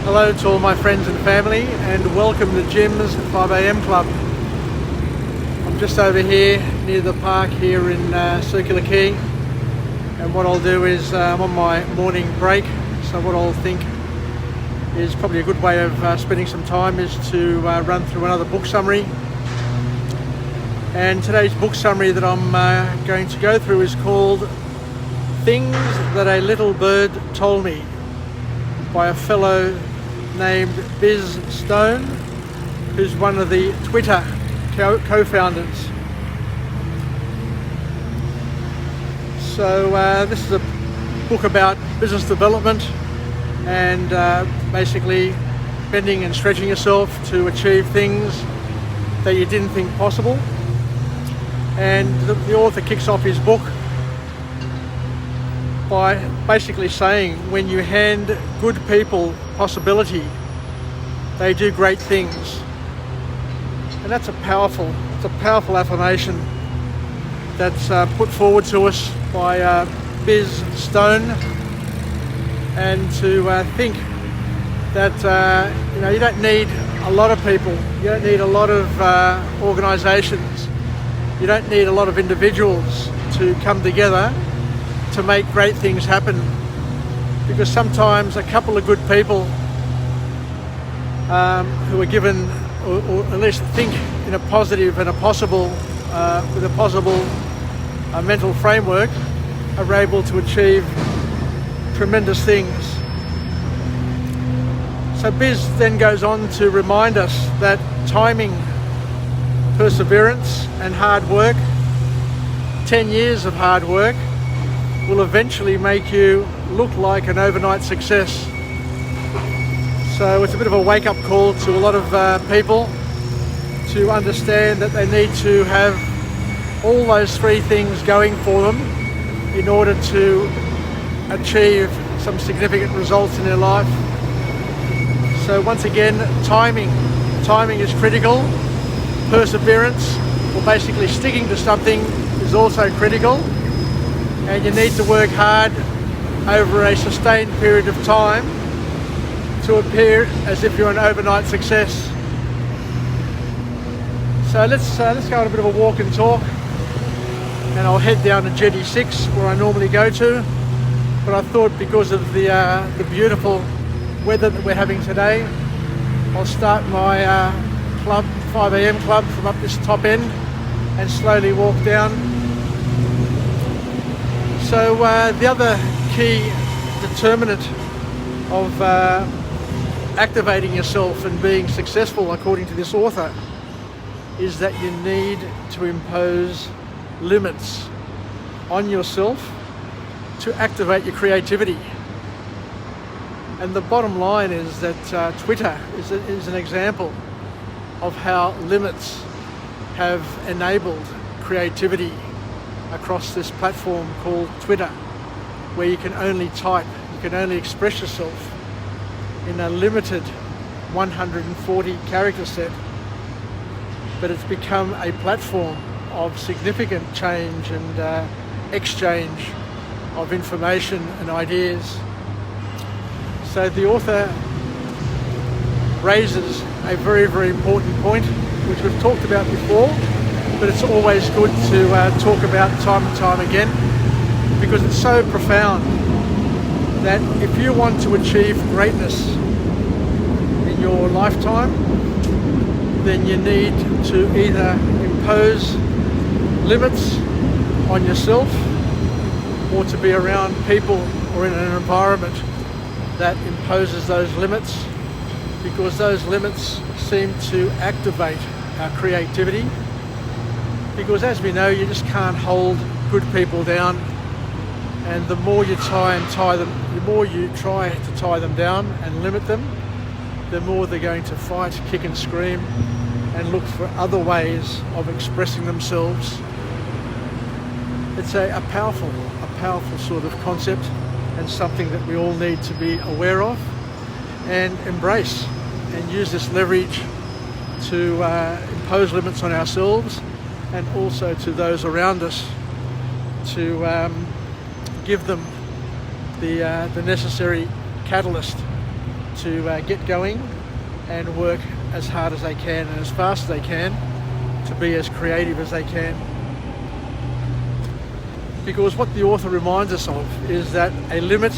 Hello to all my friends and family, and welcome to Jim's 5am Club. I'm just over here near the park here in Circular Quay, and what I'll do is I'm on my morning break, so what I'll think is probably a good way of spending some time is to run through another book summary. And today's book summary that I'm going to go through is called Things That a Little Bird Told Me, by a fellow named Biz Stone, who's one of the Twitter co-founders. So this is a book about business development and basically bending and stretching yourself to achieve things that you didn't think possible. And the author kicks off his book by basically saying, when you hand good people possibility, they do great things. And that's a powerful affirmation that's put forward to us by Biz Stone. And to think that you don't need a lot of people, you don't need a lot of organisations, you don't need a lot of individuals to come together to make great things happen, because sometimes a couple of good people who are given, or at least think in a positive and a possible, with a possible mental framework, are able to achieve tremendous things. So Biz then goes on to remind us that timing, perseverance and hard work, 10 years of hard work, will eventually make you look like an overnight success. So it's a bit of a wake-up call to a lot of people to understand that they need to have all those three things going for them in order to achieve some significant results in their life. So once again, timing is critical. Perseverance, or basically sticking to something, is also critical. And you need to work hard over a sustained period of time to appear as if you're an overnight success. So let's go on a bit of a walk and talk, and I'll head down to Jetty 6 where I normally go to, but I thought because of the beautiful weather that we're having today, I'll start my 5am club from up this top end and slowly walk down. So the other key determinant of activating yourself and being successful, according to this author, is that you need to impose limits on yourself to activate your creativity. And the bottom line is that Twitter is an example of how limits have enabled creativity across this platform called Twitter, where you can only type, you can only express yourself in a limited 140 character set, but it's become a platform of significant change and exchange of information and ideas. So the author raises a very, very important point, which we've talked about before, but it's always good to talk about time and time again, because it's so profound that if you want to achieve greatness in your lifetime, then you need to either impose limits on yourself or to be around people or in an environment that imposes those limits, because those limits seem to activate our creativity. Because as we know, you just can't hold good people down, and the more you try to tie them down and limit them, the more they're going to fight, kick and scream and look for other ways of expressing themselves. It's a powerful sort of concept, and something that we all need to be aware of and embrace, and use this leverage to impose limits on ourselves and also to those around us, to give them the necessary catalyst to get going and work as hard as they can and as fast as they can to be as creative as they can. Because what the author reminds us of is that a limit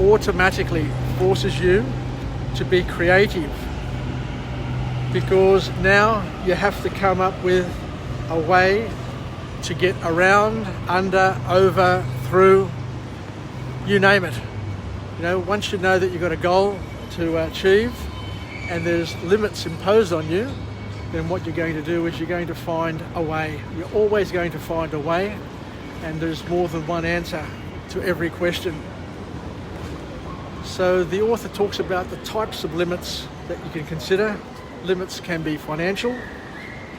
automatically forces you to be creative, because now you have to come up with a way to get around, under, over, through, you name it. You know, once you know that you've got a goal to achieve and there's limits imposed on you, then what you're going to do is you're going to find a way. You're always going to find a way, and there's more than one answer to every question. So the author talks about the types of limits that you can consider. Limits can be financial,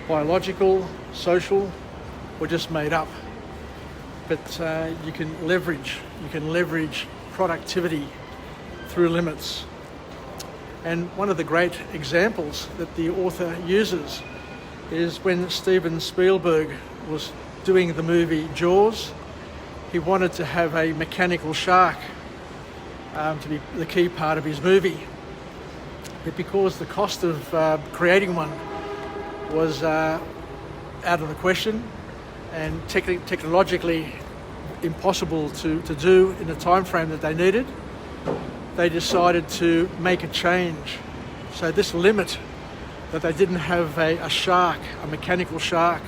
biological, social, or just made up. But you can leverage productivity through limits. And one of the great examples that the author uses is when Steven Spielberg was doing the movie Jaws. He wanted to have a mechanical shark to be the key part of his movie. But because the cost of creating one was out of the question and technologically impossible to do in the time frame that they needed, they decided to make a change. So this limit that they didn't have a shark, a mechanical shark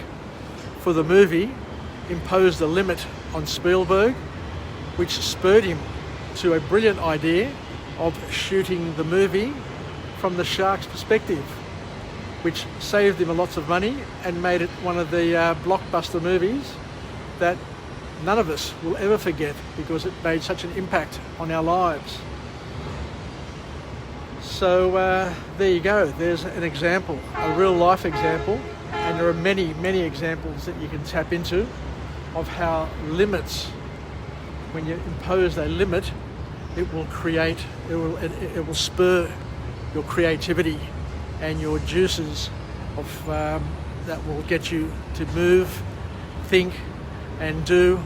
for the movie, imposed a limit on Spielberg, which spurred him to a brilliant idea of shooting the movie from the shark's perspective, which saved him lots of money and made it one of the blockbuster movies that none of us will ever forget, because it made such an impact on our lives. So there you go, there's an example, a real life example, and there are many, many examples that you can tap into of how limits, when you impose a limit, it will spur your creativity and your juices of that will get you to move, think and do,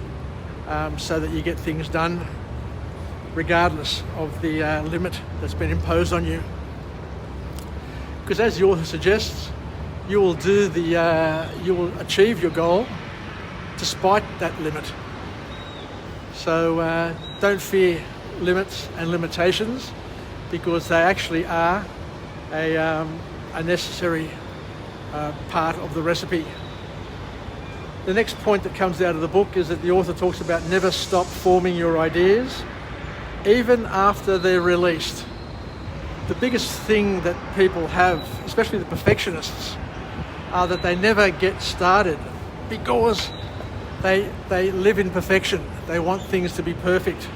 so that you get things done regardless of the limit that's been imposed on you. Because as the author suggests, you will achieve your goal despite that limit. So don't fear limits and limitations, because they actually are a necessary part of the recipe. The next point that comes out of the book is that the author talks about never stop forming your ideas, even after they're released. The biggest thing that people have, especially the perfectionists, are that they never get started because they live in perfection. They want things to be perfect.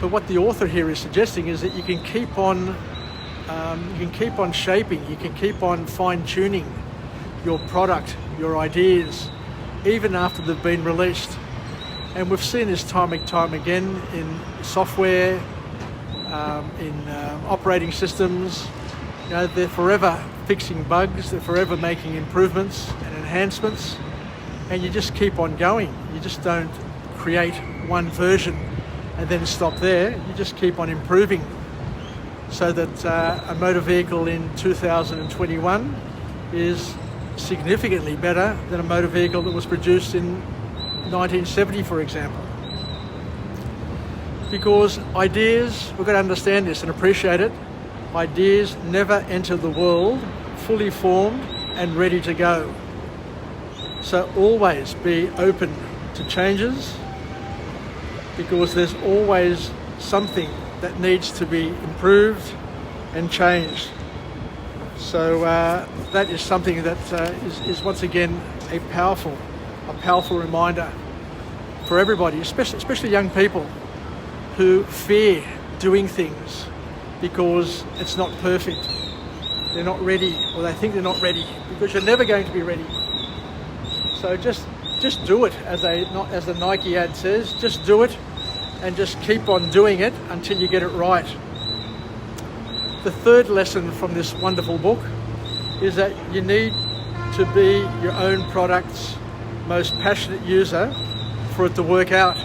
But what the author here is suggesting is that you can keep on shaping, you can keep on fine-tuning your product, your ideas, even after they've been released. And we've seen this time and time again in software, in operating systems. You know, they're forever fixing bugs, they're forever making improvements and enhancements, and you just keep on going. You just don't create one version and then stop there. You just keep on improving, so that a motor vehicle in 2021 is significantly better than a motor vehicle that was produced in 1970, for example. Because ideas, we've got to understand this and appreciate it, ideas never enter the world fully formed and ready to go. So always be open to changes, because there's always something that needs to be improved and changed. So that is something that is once again a powerful reminder for everybody, especially young people who fear doing things because it's not perfect. They're not ready, or they think they're not ready, because you're never going to be ready. So just do it, as the Nike ad says, just do it and just keep on doing it until you get it right. The third lesson from this wonderful book is that you need to be your own product's most passionate user for it to work out.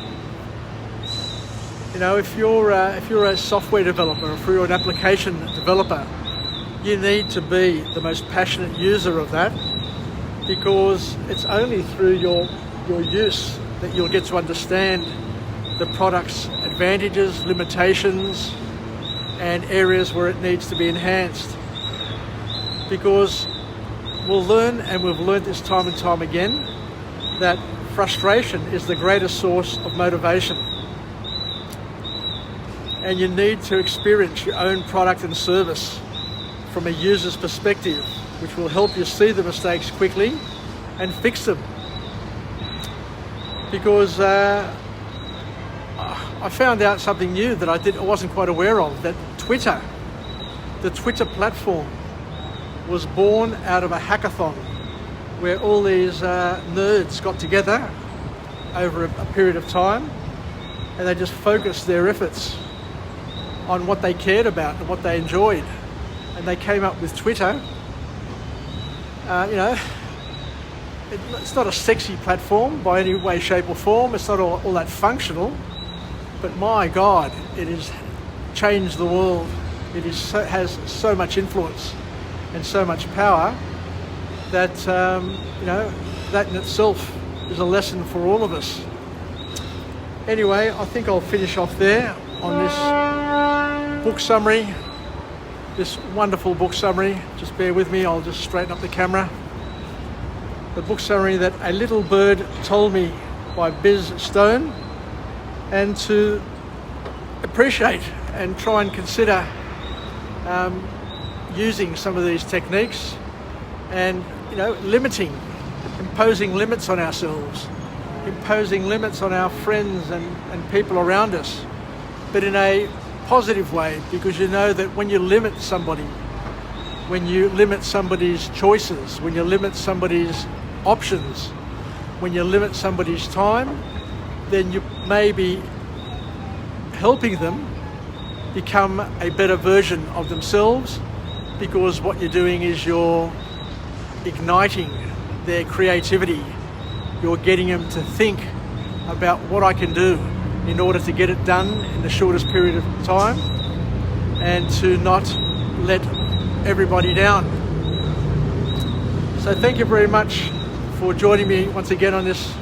You know, if you're a software developer, if you're an application developer, you need to be the most passionate user of that, because it's only through your use that you'll get to understand the product's advantages, limitations, and areas where it needs to be enhanced. Because we'll learn, and we've learned this time and time again, that frustration is the greatest source of motivation. And you need to experience your own product and service from a user's perspective, which will help you see the mistakes quickly and fix them. Because I found out something new that I wasn't quite aware of, that the Twitter platform was born out of a hackathon where all these nerds got together over a period of time, and they just focused their efforts on what they cared about and what they enjoyed. And they came up with Twitter. It's not a sexy platform by any way, shape or form. It's not all that functional, but my God, it has changed the world. It has so much influence and so much power that, that in itself is a lesson for all of us. Anyway, I think I'll finish off there on this book summary, this wonderful book summary. Just bear with me, I'll just straighten up the camera. The book summary that A Little Bird Told Me by Biz Stone, and to appreciate and try and consider using some of these techniques and, imposing limits on ourselves, imposing limits on our friends and people around us, but in a positive way, because you know that when you limit somebody, when you limit somebody's choices, when you limit somebody's options, when you limit somebody's time, then you may be helping them become a better version of themselves, because what you're doing is you're igniting their creativity. You're getting them to think about what I can do in order to get it done in the shortest period of time, and to not let everybody down. So thank you very much for joining me once again on this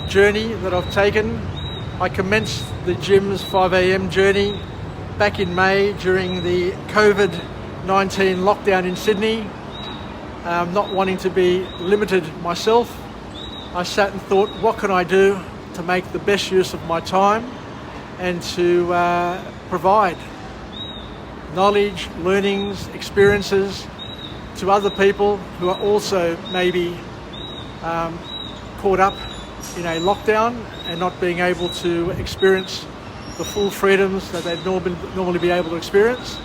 journey that I've taken. I commenced the gym's 5 a.m. journey back in May during the COVID-19 lockdown in Sydney. Not wanting to be limited myself, I sat and thought, what can I do to make the best use of my time and to provide knowledge, learnings, experiences to other people who are also maybe caught up in a lockdown and not being able to experience the full freedoms that they'd normally be able to experience.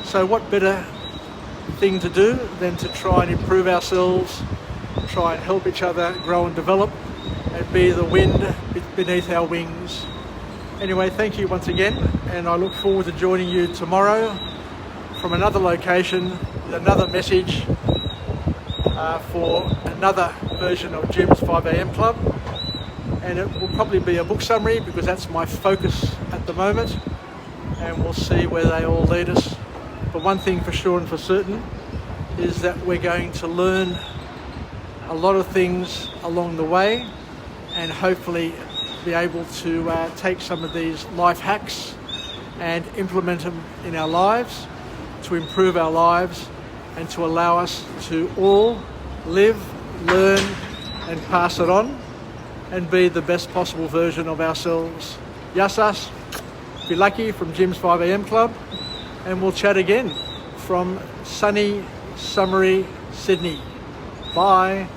So what better thing to do than to try and improve ourselves, try and help each other grow and develop, and be the wind beneath our wings. Anyway, thank you once again, and I look forward to joining you tomorrow from another location with another message for another version of Jim's 5 a.m. Club. And it will probably be a book summary, because that's my focus at the moment, and we'll see where they all lead us. But one thing for sure and for certain is that we're going to learn a lot of things along the way, and hopefully be able to take some of these life hacks and implement them in our lives to improve our lives and to allow us to all live, learn and pass it on and be the best possible version of ourselves. Yassas, be lucky from Jim's 5 a.m. Club, and we'll chat again from sunny, summery Sydney. Bye.